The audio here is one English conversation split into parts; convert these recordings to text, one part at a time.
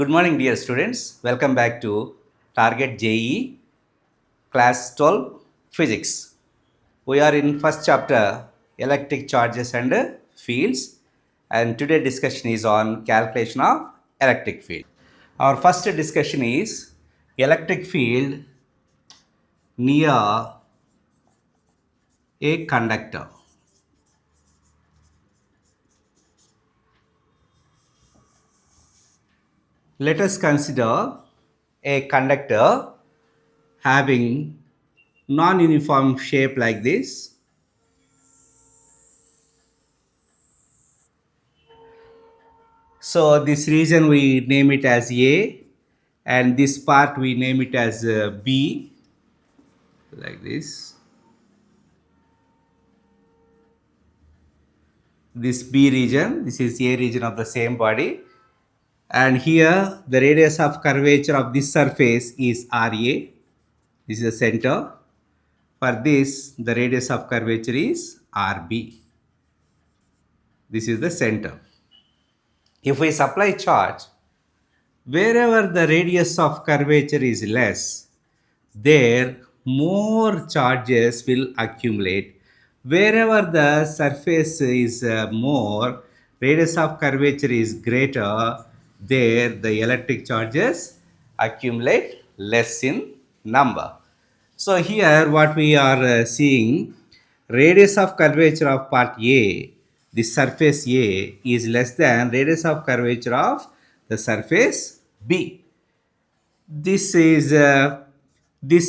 Good morning, dear students. Welcome back to Target JE Class 12 Physics. We are in first chapter Electric Charges and Fields, and today discussion is on calculation of electric field. Our first discussion is electric field near a conductor. Let us consider a conductor having non-uniform shape like this. So this region we name it as A, and this part we name it as B, like this. This B region, this is A region of the same body. And here the radius of curvature of this surface is RA. This is the center. For this, the radius of curvature is RB. This is the center. If we supply charge, wherever the radius of curvature is less, there more charges will accumulate. Wherever the surface is more, radius of curvature is greater, there the electric charges accumulate less in number. So here what we are seeing, radius of curvature of part A, the surface A, is less than radius of curvature of the surface B. This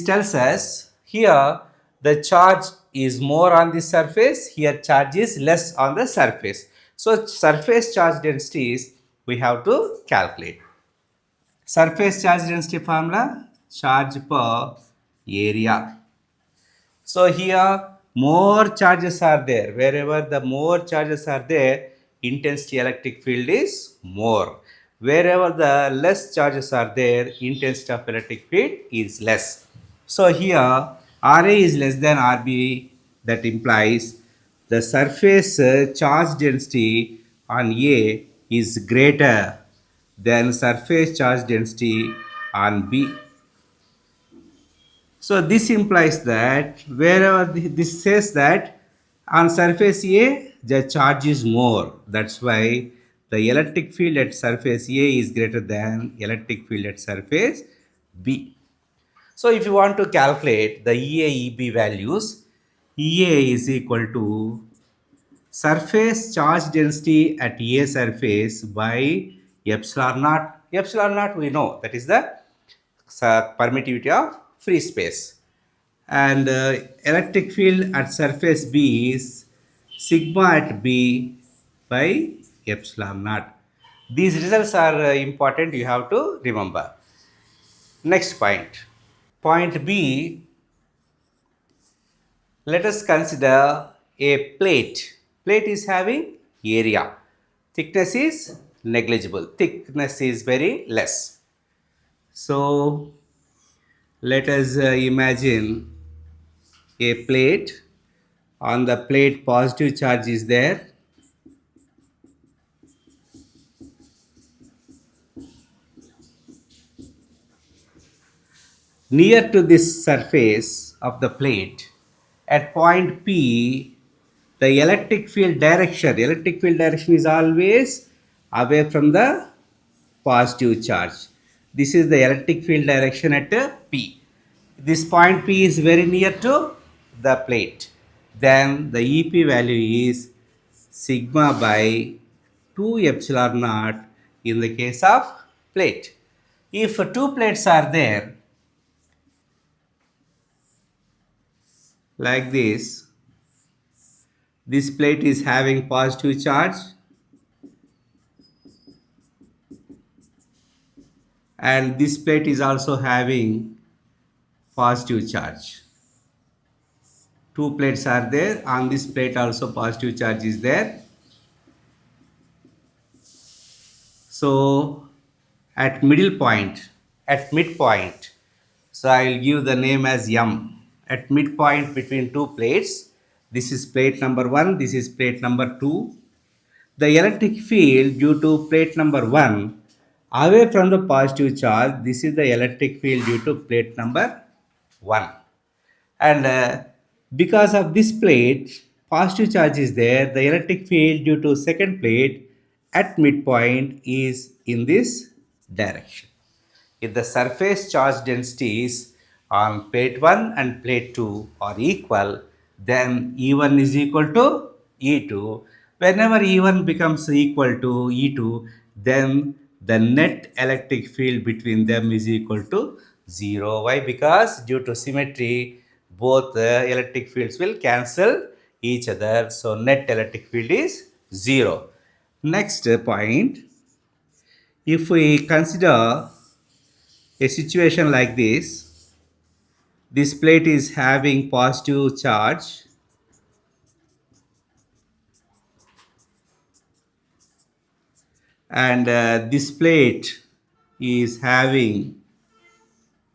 tells us here the charge is more on the surface, here charge is less on the surface. So surface charge densities we have to calculate. Surface charge density formula, charge per area. So here more charges are there. Wherever the more charges are there, intensity electric field is more. Wherever the less charges are there, intensity of electric field is less. So here RA is less than RB. That implies the surface charge density on A is greater than surface charge density on B. So this implies that wherever this says that on surface A the charge is more. That's why the electric field at surface A is greater than electric field at surface B. So if you want to calculate the EA EB values, EA is equal to surface charge density at A surface by epsilon naught. Epsilon naught we know that is the permittivity of free space. And electric field at surface B is sigma at B by epsilon naught. These results are important, you have to remember. Next point. Point B, let us consider a plate. Plate is having area. Thickness is negligible. Thickness is very less. So let us imagine a plate. On the plate positive charge is there. Near to this surface of the plate at point P, the electric field direction is always away from the positive charge. This is the electric field direction at P. This point P is very near to the plate. Then the EP value is sigma by 2 epsilon naught in the case of plate. If two plates are there like this plate is having positive charge and this plate is also having positive charge. Two plates are there, on this plate also positive charge is there. So at midpoint, so I will give the name as M. At midpoint between two plates, this is plate number 1, this is plate number 2. The electric field due to plate number 1 Away from the positive charge, this is the electric field due to plate number 1. And because of this plate, positive charge is there, the electric field due to second plate at midpoint is in this direction. If the surface charge densities on plate 1 and plate 2 are equal, then E1 is equal to E2. Whenever E1 becomes equal to E2, then the net electric field between them is equal to 0. Why? Because due to symmetry, both the electric fields will cancel each other. So net electric field is 0. Next point, if we consider a situation like this plate is having positive charge and this plate is having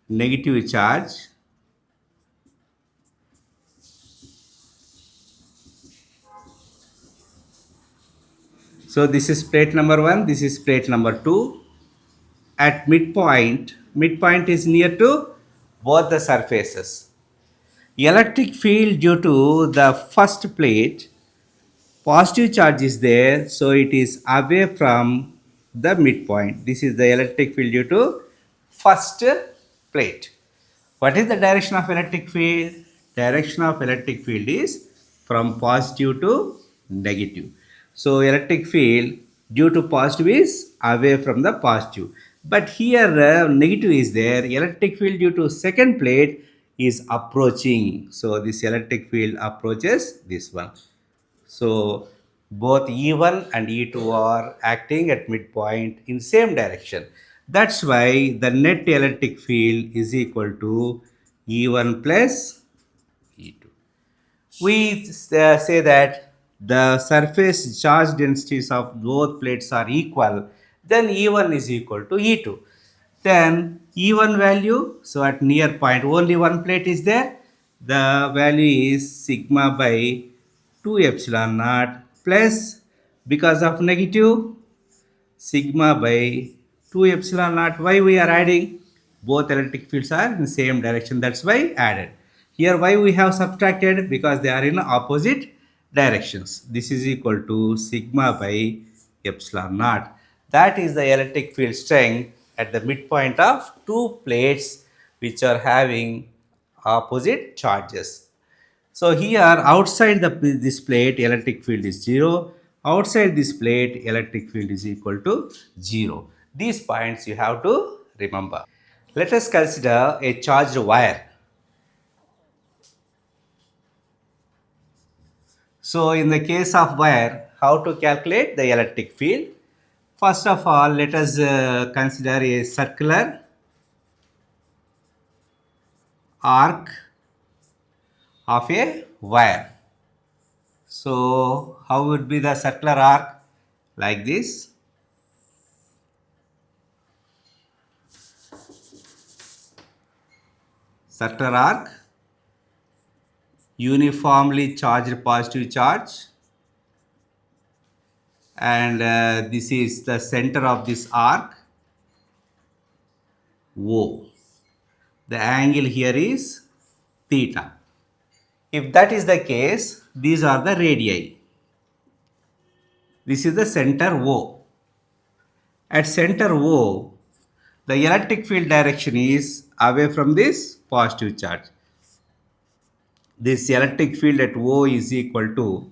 negative charge. So this is plate number 1, this is plate number 2. At midpoint is near to both the surfaces. Electric field due to the first plate, positive charge is there, so it is away from the midpoint. This is the electric field due to first plate. What is the direction of electric field? Direction of electric field is from positive to negative. So electric field due to positive is away from the positive. But here negative is there. Electric field due to second plate is approaching. So this electric field approaches this one. So both E1 and E2 are acting at midpoint in same direction. That's why the net electric field is equal to E1 plus E2. We say that the surface charge densities of both plates are equal, then E1 is equal to E2. Then E1 value, so at near point only one plate is there, the value is sigma by 2 epsilon naught plus, because of negative, sigma by 2 epsilon naught. Why we are adding? Both electric fields are in the same direction, that's why added. Here why we have subtracted? Because they are in opposite directions. This is equal to sigma by epsilon naught. That is the electric field strength at the midpoint of two plates which are having opposite charges. So here outside this plate electric field is 0. Outside this plate electric field is equal to 0. These points you have to remember. Let us consider a charged wire. So in the case of wire, how to calculate the electric field? First of all, let us consider a circular arc of a wire. So how would be the circular arc? Like this. Circular arc, uniformly charged positive charge, and this is the center of this arc O. The angle here is theta. If that is the case, these are the radii. This is the center O. At center O, the electric field direction is away from this positive charge. This electric field at O is equal to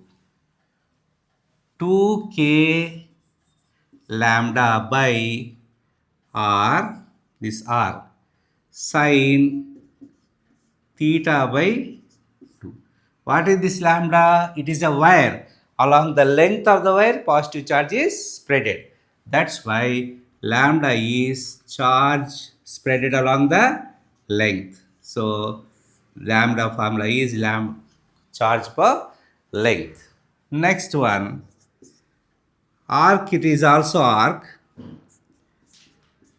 2k lambda by r, this r, sine theta by 2. What is this lambda? It is a wire. Along the length of the wire, positive charge is spreaded. That's why lambda is charge spreaded along the length. So lambda formula is lambda charge per length. Next one, arc, it is also arc,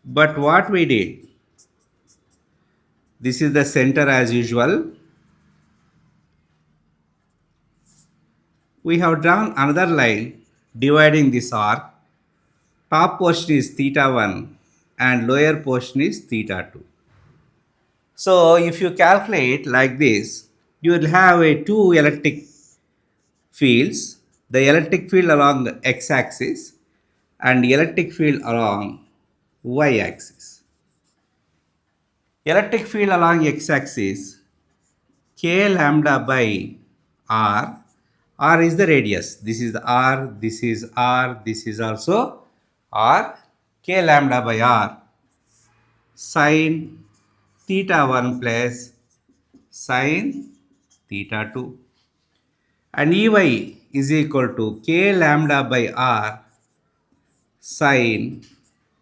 but what we did, this is the center as usual. We have drawn another line dividing this arc. Top portion is theta 1 and lower portion is theta 2. So if you calculate like this, you will have a two electric fields, the electric field along the x-axis and electric field along y-axis. Electric field along x-axis, k lambda by r, r is the radius, this is the r, this is r, this is also r, k lambda by r sine theta 1 plus sine theta 2, and Ey is equal to k lambda by r sine,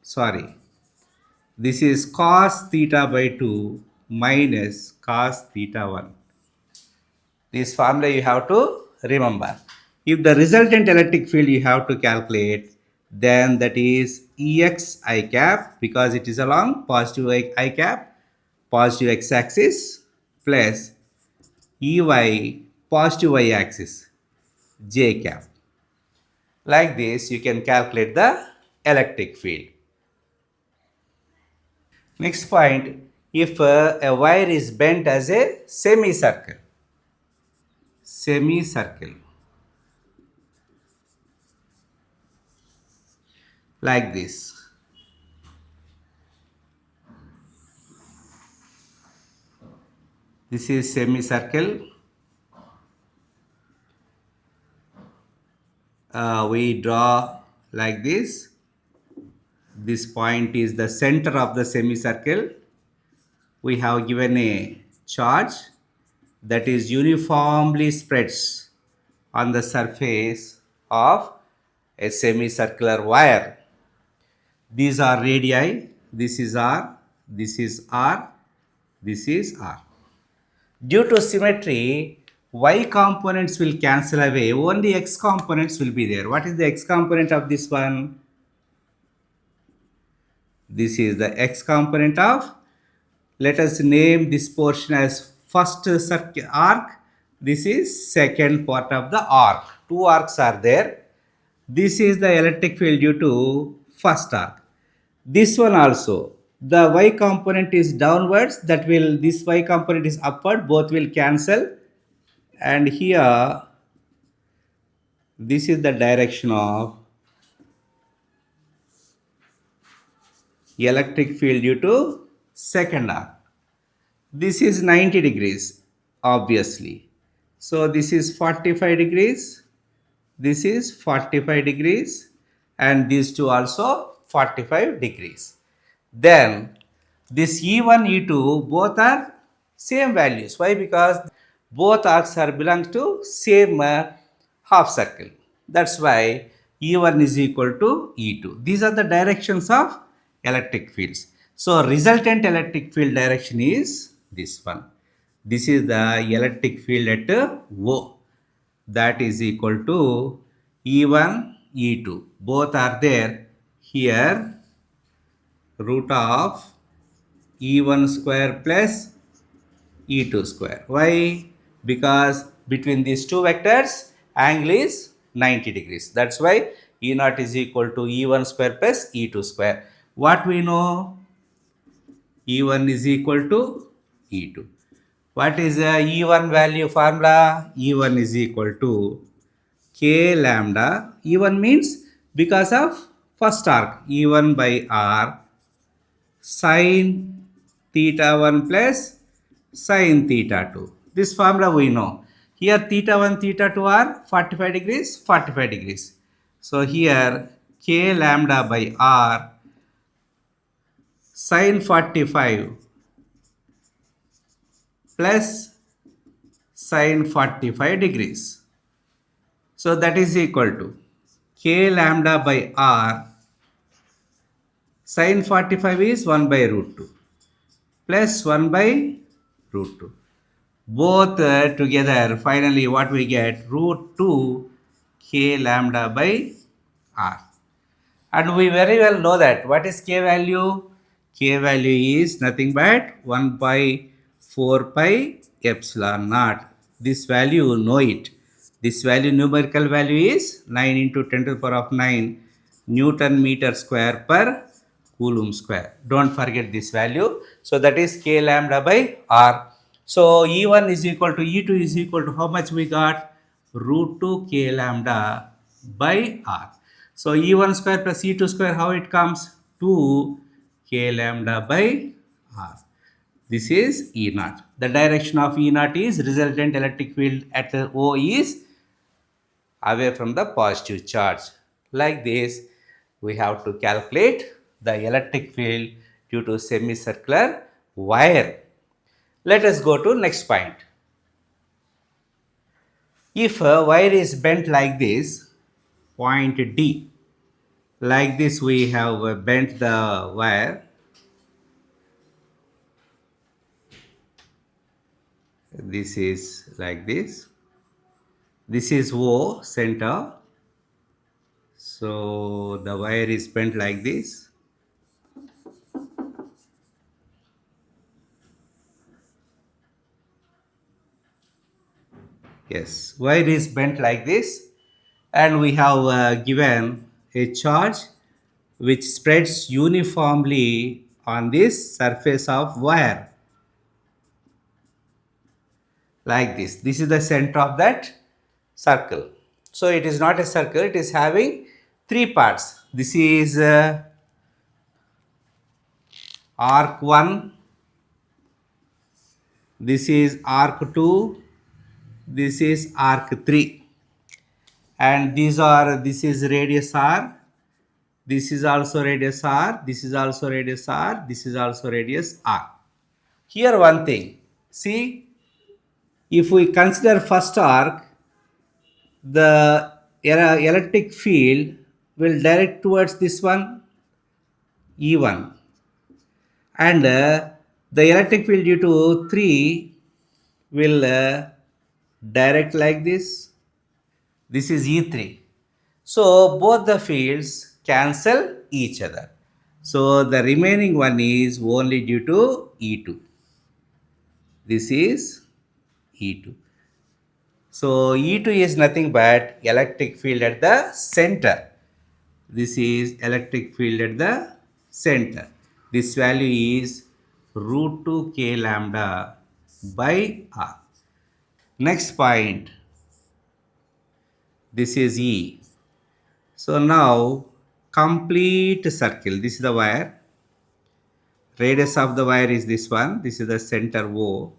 sorry, this is cos theta by 2 minus cos theta 1. This formula you have to remember. If the resultant electric field you have to calculate, then that is Ex I cap, because it is along positive I cap, positive x axis, plus Ey positive y axis, J cap. Like this you can calculate the electric field. Next point, if a wire is bent as a semicircle, like this. This is semicircle. We draw like this. This point is the center of the semicircle. We have given a charge that is uniformly spreads on the surface of a semicircular wire. These are radii. This is R, this is R, this is R. Due to symmetry, y components will cancel away, only x components will be there. What is the x component of this one? This is the x component of, let us name this portion as first arc, this is second part of the arc. Two arcs are there. This is the electric field due to first arc. This one also, the y component is downwards, that will, this y component is upward, both will cancel, and here this is the direction of electric field due to second arc. This is 90 degrees obviously, so this is 45 degrees, this is 45 degrees, and these two also 45 degrees. Then this E1, E2 both are same values. Why? Because both arcs are belong to same half circle. That's why E1 is equal to E2. These are the directions of electric fields. So resultant electric field direction is this one. This is the electric field at O. That is equal to E1, E2. Both are there. Here root of E1 square plus E2 square. Why? Because between these two vectors angle is 90 degrees. That's why E0 is equal to E1 square plus E2 square. What we know? E1 is equal to E2. What is the E1 value formula? E1 is equal to K lambda. E1 means because of first arc, E1 by R sine theta 1 plus sine theta 2. This formula we know. Here theta 1, theta 2 are 45 degrees, 45 degrees. So here K lambda by R sine 45 plus sine 45 degrees. So that is equal to K lambda by R sine 45 is 1 by root 2 plus 1 by root 2. Both together, finally what we get? Root 2 K lambda by R. And we very well know that. What is K value? K value is nothing but 1 by 4 pi epsilon naught. This value, you know it. This value, numerical value is 9 into 10 to the power of 9 Newton meter square per coulomb square. Don't forget this value. So that is k lambda by r. So E1 is equal to E2 is equal to how much we got? Root 2 k lambda by r. So E1 square plus E2 square, how it comes? 2 k lambda by r. This is E naught. The direction of E naught is resultant electric field at the O is away from the positive charge. Like this, we have to calculate the electric field due to semicircular wire. Let us go to next point. If a wire is bent like this, point D, like this we have bent the wire. This is like this. This is O center. So the wire is bent like this. Yes, wire is bent like this, and we have given a charge which spreads uniformly on this surface of wire like this. This is the center of that circle. So it is not a circle, it is having three parts. This is arc 1, this is arc 2, this is arc 3, and this is radius r, this is also radius r, this is also radius r, this is also radius r. Here one thing, see, if we consider first arc, the electric field will direct towards this one E1, and the electric field due to 3 will direct like this. This is E3. So both the fields cancel each other. So the remaining one is only due to E2. This is E2. So E2 is nothing but electric field at the center. This is electric field at the center. This value is root 2 k lambda by r. Next point, this is E. So now complete circle. This is the wire. Radius of the wire is this one. This is the center O.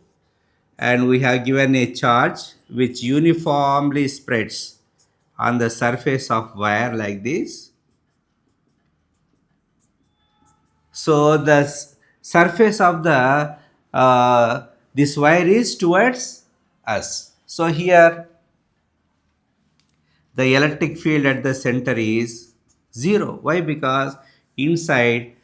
And we have given a charge which uniformly spreads on the surface of wire like this. So the surface of the this wire is towards us. So here the electric field at the center is 0. Why? Because inside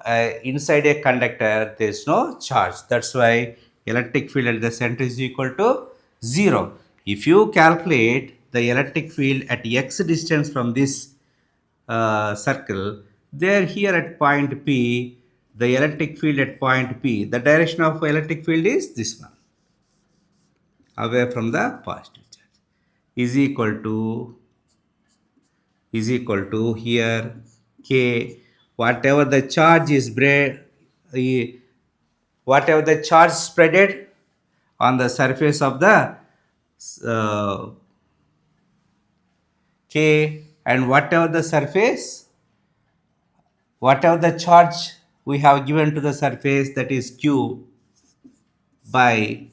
a conductor there is no charge. That's why electric field at the center is equal to 0. If you calculate the electric field at x distance from this circle, there here at point P, the electric field at point P, the direction of electric field is this one, away from the positive charge, is equal to here k, whatever the charge is whatever the charge spreaded on the surface of the uh, k, and whatever the charge we have given to the surface, that is q by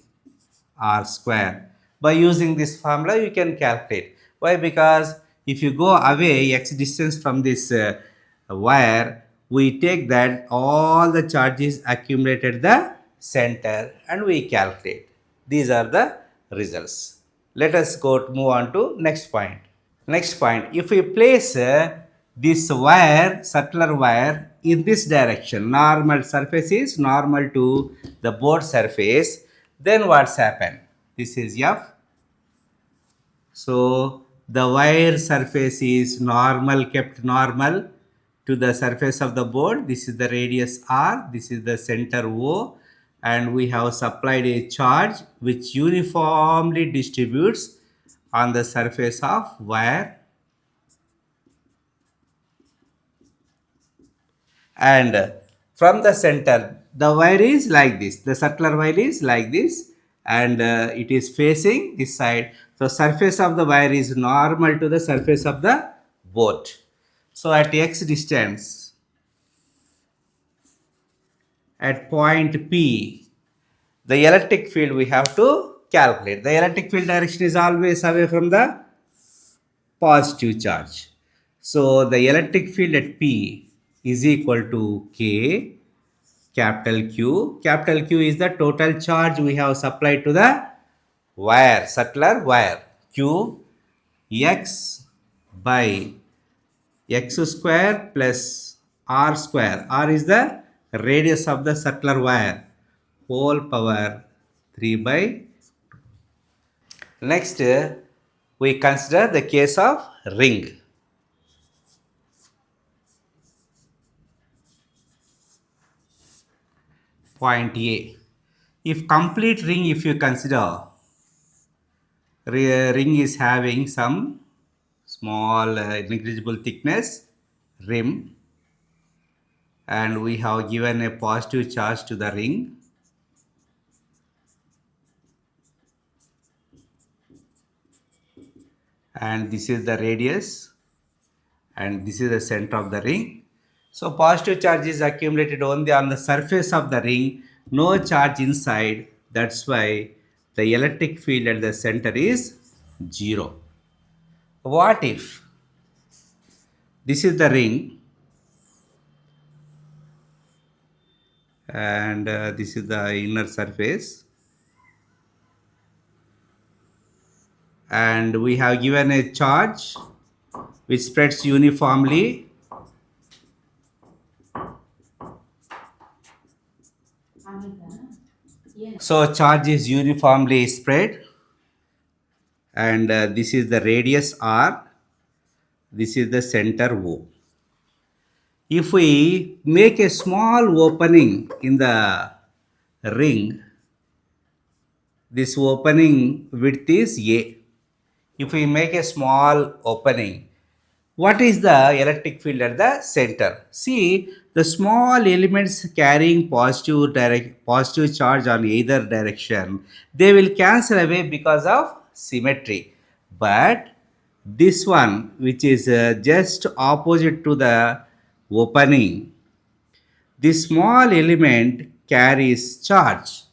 r square. By using this formula you can calculate. Why? Because if you go away x distance from this wire, we take that all the charges accumulated the center and we calculate. These are the results. Let us move on to next point. Next point, if we place this wire, circular wire, in this direction, normal surface is normal to the board surface, then what's happened? This is F. So the wire surface is normal, kept normal to the surface of the board. This is the radius R, this is the center O, and we have supplied a charge which uniformly distributes on the surface of wire, And from the center the wire is like this, the circular wire is like this, and it is facing this side. So surface of the wire is normal to the surface of the board. So at x distance, at point P, the electric field we have to calculate. The electric field direction is always away from the positive charge. So the electric field at P is equal to K capital Q. Capital Q is the total charge we have supplied to the wire, circular wire. Q x by x square plus r square. R is the radius of the circular wire, whole power 3 by. Next, we consider the case of ring. Point A. If complete ring, if you consider, ring is having some small negligible thickness rim, and we have given a positive charge to the ring, and this is the radius, and this is the center of the ring. So positive charge is accumulated only on the surface of the ring, no charge inside. That's why the electric field at the center is 0. What if this is the ring, and this is the inner surface, and we have given a charge which spreads uniformly. So charge is uniformly spread, and this is the radius R, this is the center O. If we make a small opening in the ring, this opening width is A. If we make a small opening, what is the electric field at the center? See, the small elements carrying positive charge on either direction, they will cancel away because of symmetry. But this one, which is just opposite to the opening, this small element carries charge.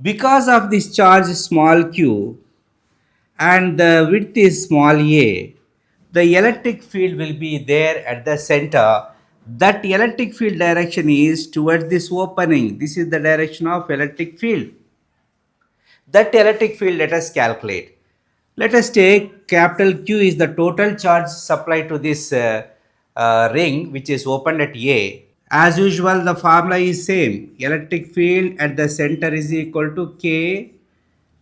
Because of this charge small q, and the width is small a, the electric field will be there at the center. That electric field direction is towards this opening. This is the direction of electric field. That electric field, let us calculate. Let us take capital Q is the total charge supplied to this ring which is opened at A. As usual, the formula is same. Electric field at the center is equal to K.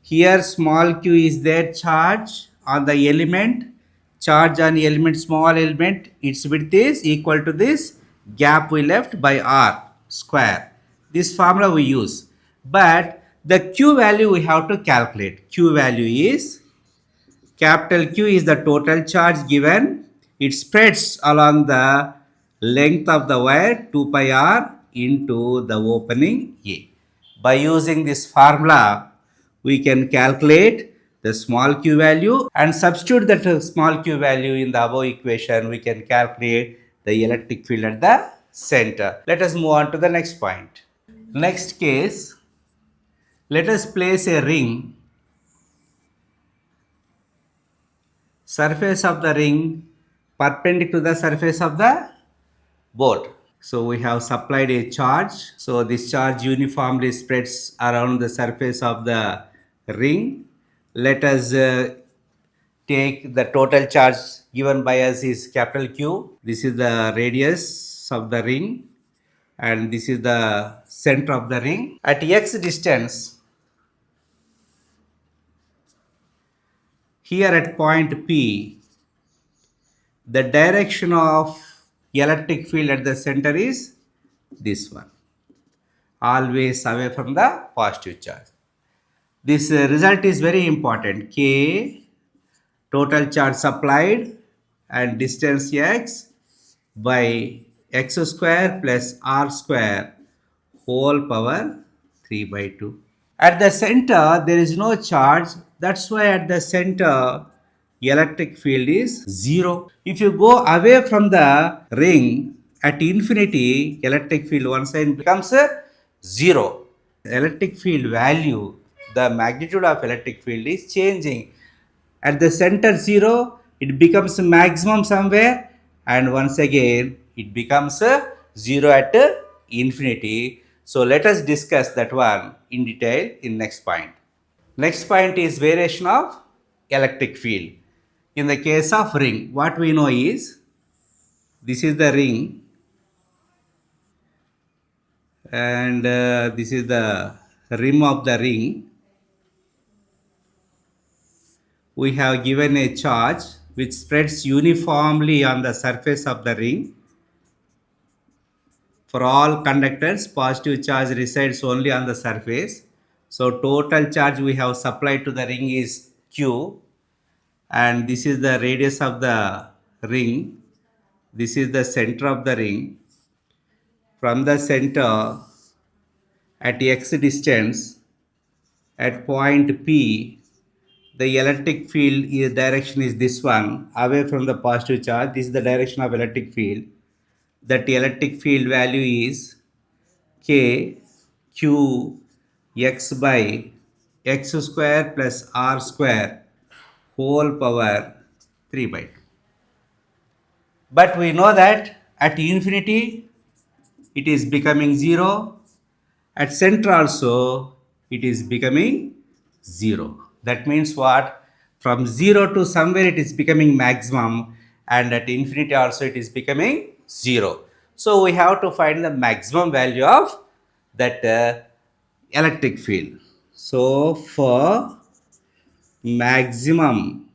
Here small q is their charge on the element. Charge on element, small element, its width is equal to this gap we left by r square. This formula we use. But the q value we have to calculate. Q value is, capital Q is the total charge given. It spreads along the length of the wire 2 pi r into the opening A. By using this formula, we can calculate the small q value and substitute that small q value in the above equation. We can calculate the electric field at the center. Let us move on to the next point. Next case, let us place a ring. Surface of the ring perpendicular to the surface of the board. So we have supplied a charge. So this charge uniformly spreads around the surface of the ring. Let us take the total charge given by us is capital Q. This is the radius of the ring, and this is the center of the ring. At x distance, here at point P, the direction of electric field at the center is this one, always away from the positive charge. This result is very important. K, total charge supplied, and distance x by x square plus r square whole power 3 by 2. At the center, there is no charge. That's why at the center, electric field is 0. If you go away from the ring at infinity, electric field one side becomes a 0. Electric field value, the magnitude of electric field is changing. At the center 0, it becomes maximum somewhere, and once again it becomes a 0 at infinity. So let us discuss that one in detail in next point. Next point is variation of electric field. In the case of ring, what we know is this is the ring, and this is the rim of the ring. We have given a charge which spreads uniformly on the surface of the ring. For all conductors, positive charge resides only on the surface. So total charge we have supplied to the ring is Q, and this is the radius of the ring. This is the center of the ring. From the center at x distance at point P, the electric field is direction is this one, away from the positive charge. This is the direction of electric field. That electric field value is K Q x by x square plus r square whole power 3 by 2. But we know that at infinity it is becoming 0. At center also it is becoming 0. That means what? From 0 to somewhere it is becoming maximum, and at infinity also it is becoming 0. So we have to find the maximum value of that electric field. So for maximum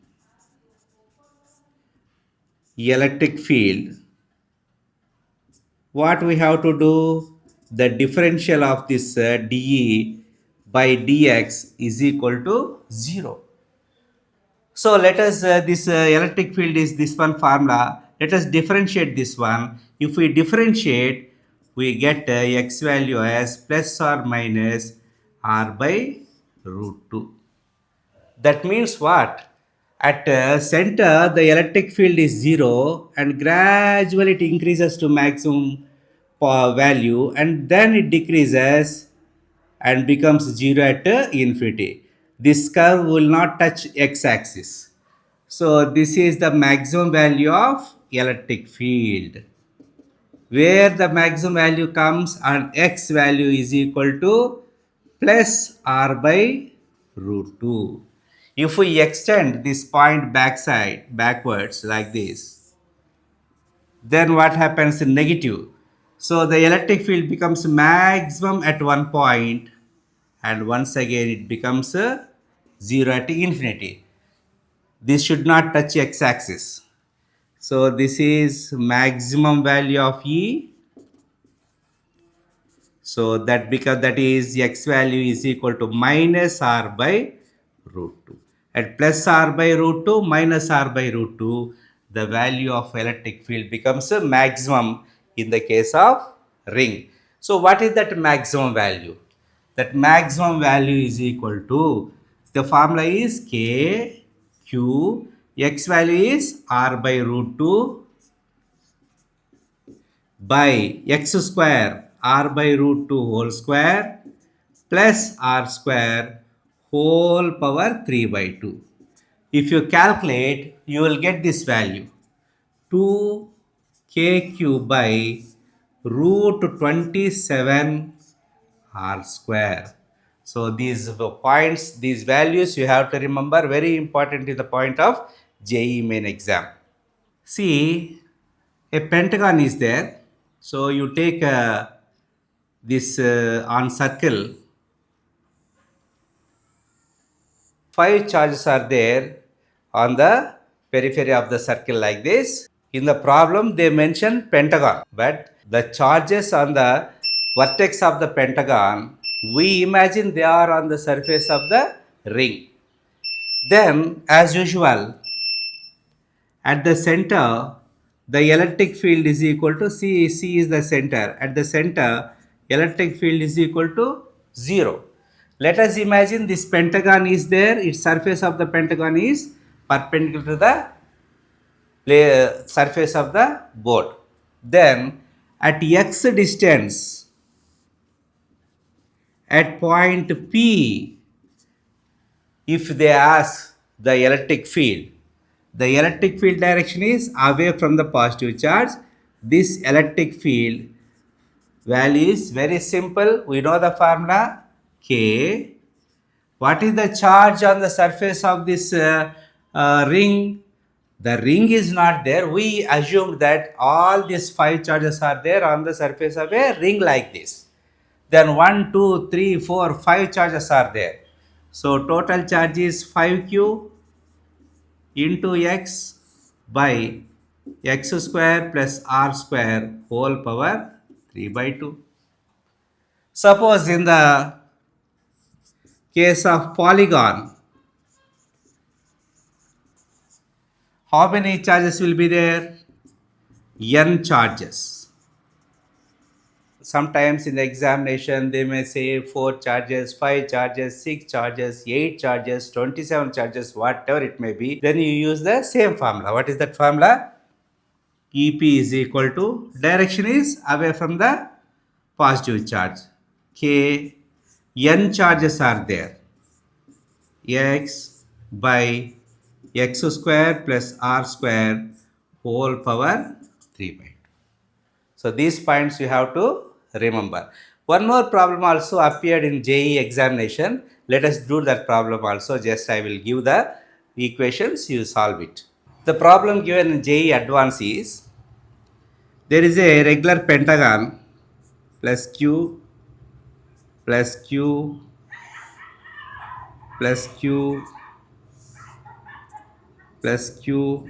electric field, what we have to do? The differential of this dE by dx is equal to 0. So let us, this electric field is this one formula. Let us differentiate this one. If we differentiate, we get x value as plus or minus r by root 2. That means what? At center, the electric field is 0, and gradually it increases to maximum value, and then it decreases and becomes 0 at infinity. This curve will not touch x-axis. So this is the maximum value of electric field, where the maximum value comes and x value is equal to plus r by root 2. If we extend this point backwards like this, then what happens in negative? So the electric field becomes maximum at one point, and once again it becomes 0 at infinity. This should not touch x-axis. So this is maximum value of E. So that, because that is x value is equal to minus r by root 2. At plus r by root 2 minus r by root 2, the value of electric field becomes a maximum in the case of ring. So what is that maximum value? That maximum value is equal to, the formula is K Q, x value is r by root 2 by x square r by root 2 whole square plus r square whole power 3 by 2. If you calculate, you will get this value 2kq by root 27 r square. So these points, these values you have to remember, very important in the point of JEE main exam. See, a pentagon is there. So you take this on circle, 5 charges are there on the periphery of the circle like this. In the problem they mention pentagon, but the charges on the vertex of the pentagon, we imagine they are on the surface of the ring. Then as usual, at the center the electric field is equal to C is the center. At the center, electric field is equal to 0. Let us imagine this pentagon is there, its surface of the pentagon is perpendicular to the surface of the board. Then at x distance, at point P, if they ask the electric field direction is away from the positive charge. This electric field value is very simple. We know the formula K. What is the charge on the surface of this ring? The ring is not there. We assume that all these 5 charges are there on the surface of a ring like this. Then 1, 2, 3, 4, 5 charges are there. So total charge is 5q into x by x square plus r square whole power 3 by 2. Suppose in the case of polygon, how many charges will be there? N charges. Sometimes in the examination they may say 4 charges, 5 charges, 6 charges, 8 charges, 27 charges, whatever it may be. Then you use the same formula. What is that formula? EP is equal to, direction is away from the positive charge. K, N charges are there. X by x square plus r square whole power 3 by 2. So these points you have to remember. One more problem also appeared in JEE examination. Let us do that problem also. Just I will give the equations, you solve it. The problem given in JEE advance is, there is a regular pentagon plus Q plus Q plus Q plus Q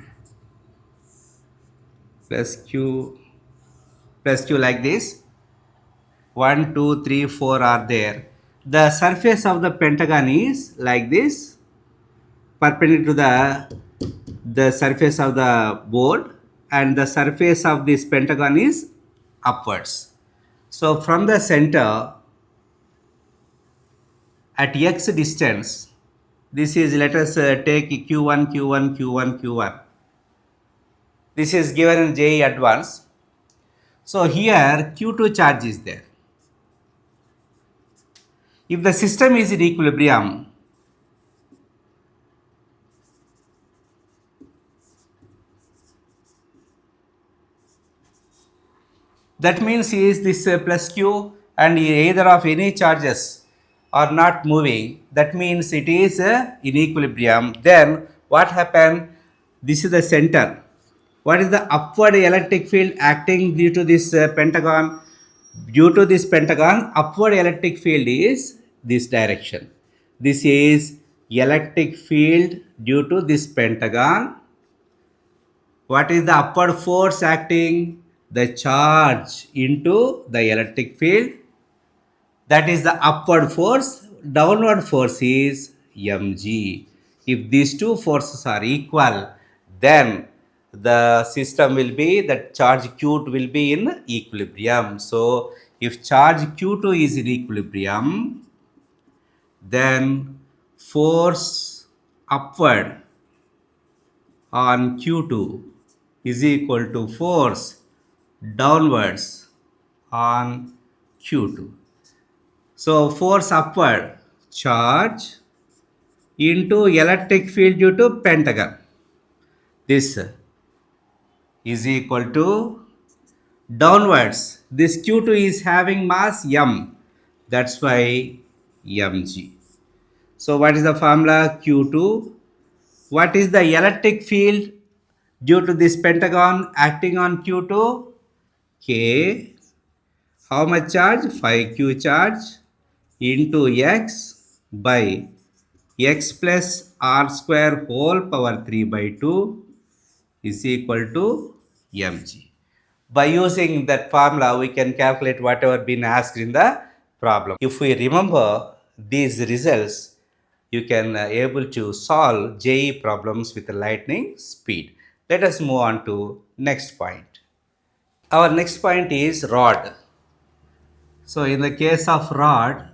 plus Q plus Q like this. 1, 2, 3, 4 are there. The surface of the pentagon is like this, perpendicular to the surface of the board, and the surface of this pentagon is upwards. So from the center at x distance, this is, let us take q1, q1, q1, q1. This is given in JEE advance. So here q2 charge is there. If the system is in equilibrium, that means is this plus q and either of any charges are not moving. That means it is in equilibrium. Then what happened? This is the center. What is the upward electric field acting due to this pentagon? Due to this pentagon, upward electric field is this direction. This is electric field due to this pentagon. What is the upward force acting? The charge into the electric field. That is the upward force. Downward force is mg. If these two forces are equal, then the system will be, that charge q2 will be in equilibrium. So if charge q2 is in equilibrium, then force upward on q2 is equal to force downwards on q2. So force upward, charge into electric field due to pentagon. This is equal to downwards. This q2 is having mass m. That's why mg. So what is the formula? q2. What is the electric field due to this pentagon acting on q2? K. How much charge? 5q charge into x by x plus r square whole power 3 by 2 is equal to mg. By using that formula, we can calculate whatever been asked in the problem. If we remember these results, you can able to solve JEE problems with lightning speed. Let us move on to next point. Our next point is rod. So in the case of rod,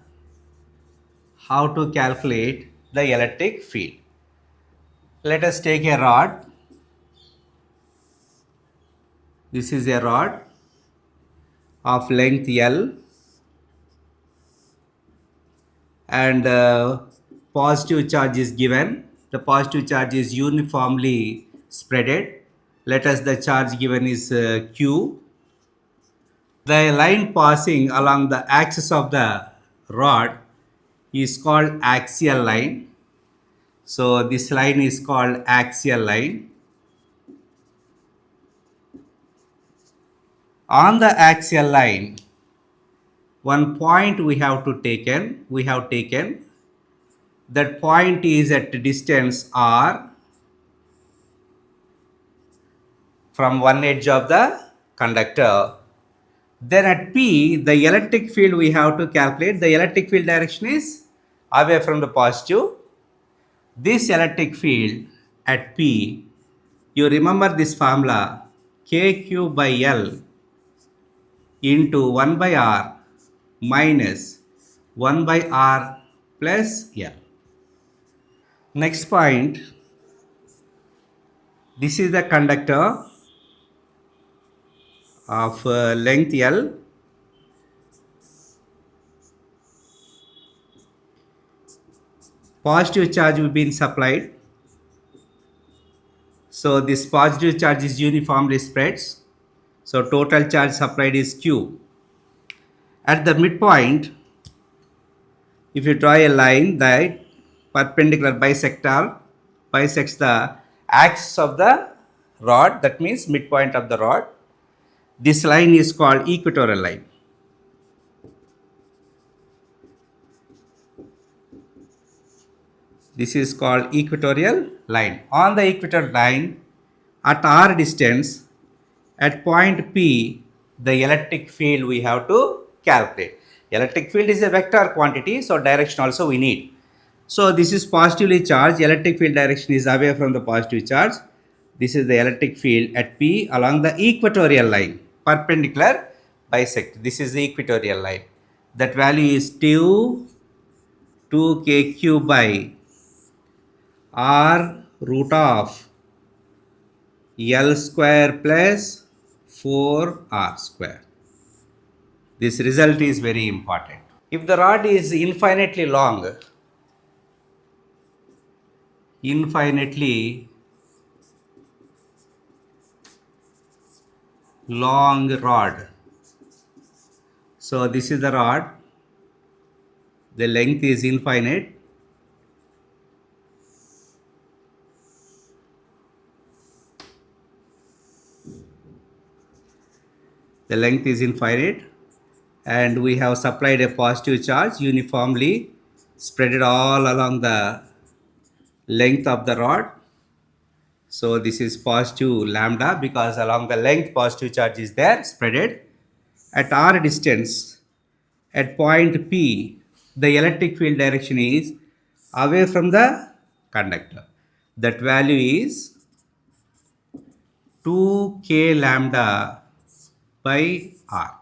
how to calculate the electric field? Let us take a rod. This is a rod of length L, and positive charge is given. The positive charge is uniformly spreaded. Let us the charge given is Q. The line passing along the axis of the rod is called axial line. So this line is called axial line. On the axial line, one point we have taken, that point is at distance r from one edge of the conductor. Then at P, the electric field we have to calculate. The electric field direction is away from the positive. This electric field at P, you remember this formula, KQ by L into 1 by R minus 1 by R plus L. Next point, this is the conductor of length L. Positive charge will be supplied. So this positive charge is uniformly spreads. So total charge supplied is Q. At the midpoint, if you draw a line that perpendicular bisects the axis of the rod, that means midpoint of the rod, this line is called equatorial line. This is called equatorial line. On the equatorial line, at r distance, at point P, the electric field we have to calculate. Electric field is a vector quantity, so direction also we need. So this is positively charged. Electric field direction is away from the positive charge. This is the electric field at P along the equatorial line, perpendicular bisect. This is the equatorial line. That value is 2kq by r root of L square plus 4r square. This result is very important. If the rod is infinitely long rod, so this is the rod, the length is infinite. The length is infinite, and we have supplied a positive charge uniformly spread all along the length of the rod. So this is positive lambda, because along the length positive charge is there spreaded. At r distance, at point P, the electric field direction is away from the conductor. That value is 2k lambda by r.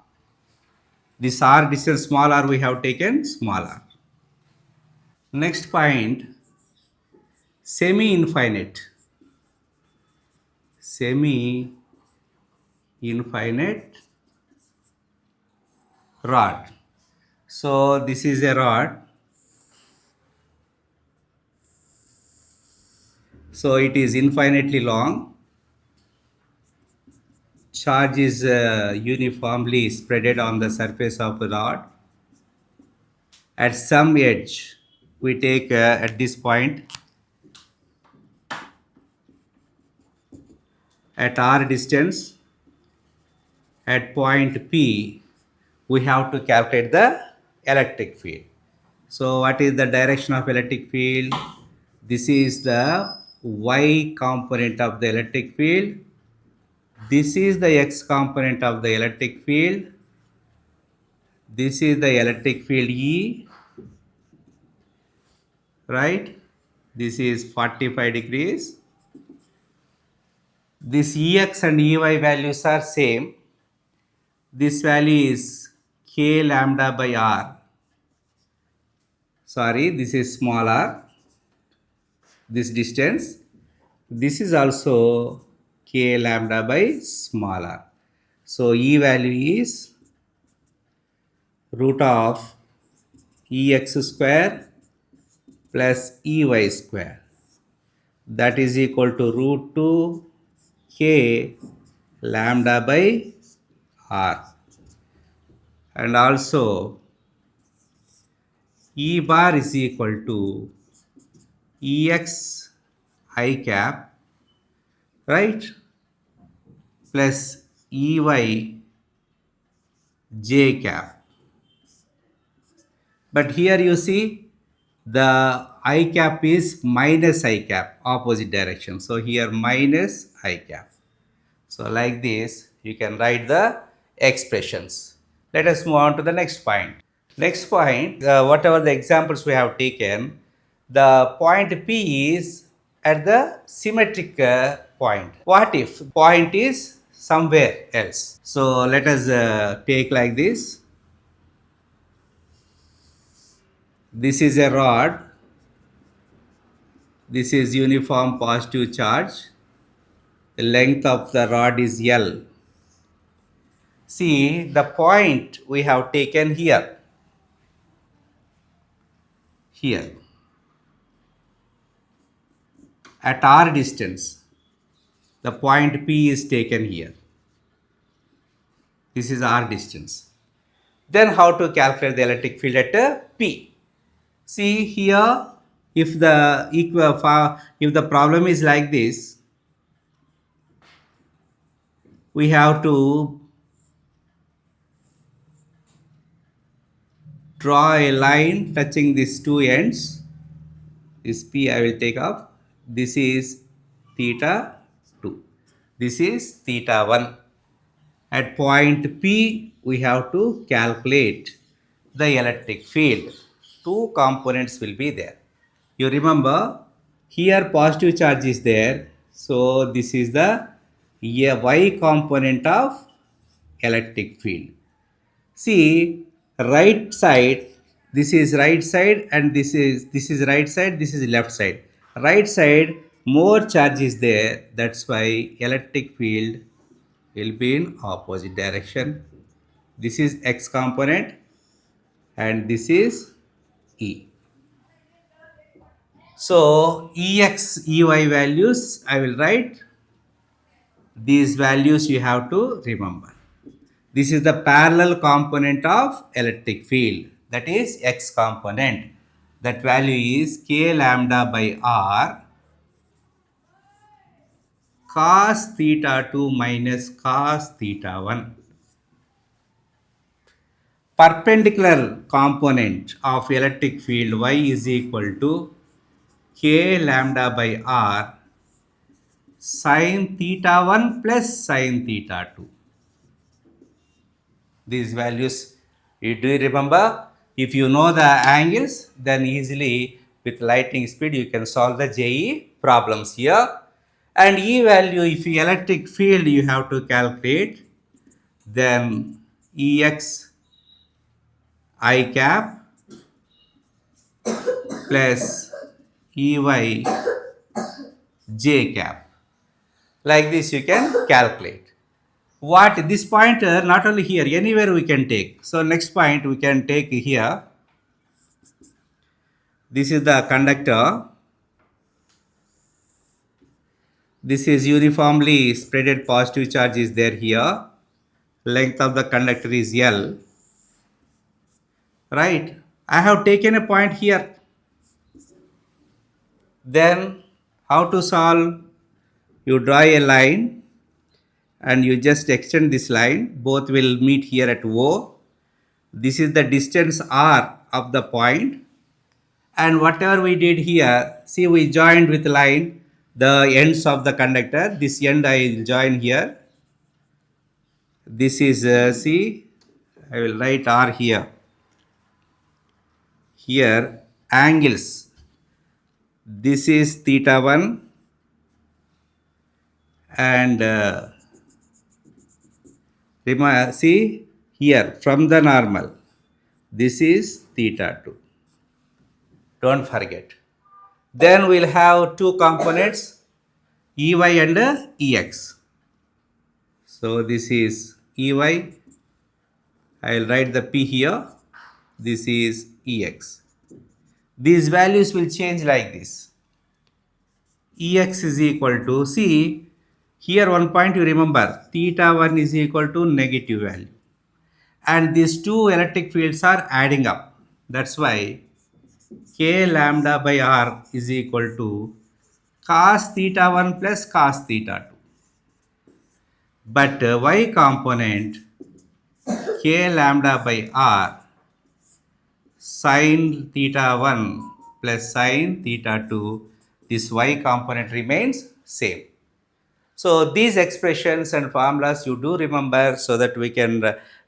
This r distance small r we have taken small r. Next point, semi-infinite rod. So this is a rod. So it is infinitely long. Charge is uniformly spreaded on the surface of the rod. At some edge, we take at this point, at r distance, at point P, we have to calculate the electric field. So what is the direction of electric field? This is the y component of the electric field. This is the x component of the electric field. This is the electric field E, right? This is 45 degrees. This Ex and Ey values are same. This value is k lambda by r. Sorry, this is small r. This distance. This is also k lambda by small r. So E value is root of Ex square plus Ey square. That is equal to root 2 k lambda by r. And also E bar is equal to Ex I cap, right, plus Ey j cap. But here you see the I cap is minus I cap, opposite direction. So here minus I cap. So like this, you can write the expressions. Let us move on to the next point. Next point, whatever the examples we have taken, the point P is at the symmetric point. What if point is somewhere else? So let us take like this. This is a rod. This is uniform positive charge. The length of the rod is L. See the point we have taken here. Here. At r distance, the point P is taken here. This is r distance. Then how to calculate the electric field at P? See here, if the problem is like this, we have to draw a line touching these two ends. This P I will take up. This is theta 2. This is theta 1. At point P, we have to calculate the electric field. Two components will be there. You remember, here positive charge is there. So this is the y component of electric field. See, right side, this is right side and this is right side, this is left side. Right side, more charge is there. That's why electric field will be in opposite direction. This is x component and this is E. So Ex, Ey values I will write. These values you have to remember. This is the parallel component of electric field, that is x component. That value is k lambda by r cos theta 2 minus cos theta 1. Perpendicular component of electric field y is equal to k lambda by r sin theta 1 plus sin theta 2. These values, you do remember? If you know the angles, then easily with lightning speed you can solve the JE problems here. And E value, if you electric field you have to calculate, then Ex I cap plus Ey j cap. Like this you can calculate. What this pointer, not only here, anywhere we can take. So next point we can take here. This is the conductor. This is uniformly spreaded positive charge is there here. Length of the conductor is L. Right. I have taken a point here. Then how to solve? You draw a line and you just extend this line. Both will meet here at O. This is the distance R of the point. And whatever we did here, see we joined with line the ends of the conductor. This end I will join here. This is see, I will write R here. Here angles. This is theta 1 And see here from the normal, this is theta 2. Don't forget. Then we'll have two components, Ey and Ex. So this is Ey. I'll write the P here. This is Ex. These values will change like this. Ex is equal to, see, here one point you remember, theta 1 is equal to negative value. And these two electric fields are adding up. That's why K lambda by R is equal to cos theta 1 plus cos theta 2. But y component K lambda by R sin theta 1 plus sin theta 2, this y component remains same. So these expressions and formulas you do remember so that we can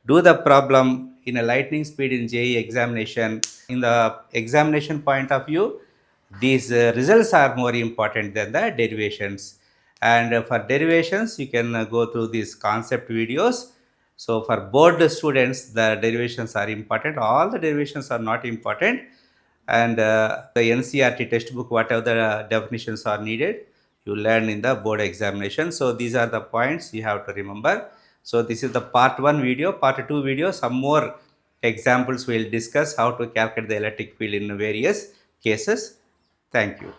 do the problem in a lightning speed in JEE examination. In the examination point of view, these results are more important than the derivations. And for derivations, you can go through these concept videos. So for board students, the derivations are important. All the derivations are not important. And the NCRT textbook, whatever the definitions are needed, you learn in the board examination. So these are the points you have to remember. So this is the part 1 video. Part 2 video, some more examples we'll discuss how to calculate the electric field in various cases. Thank you.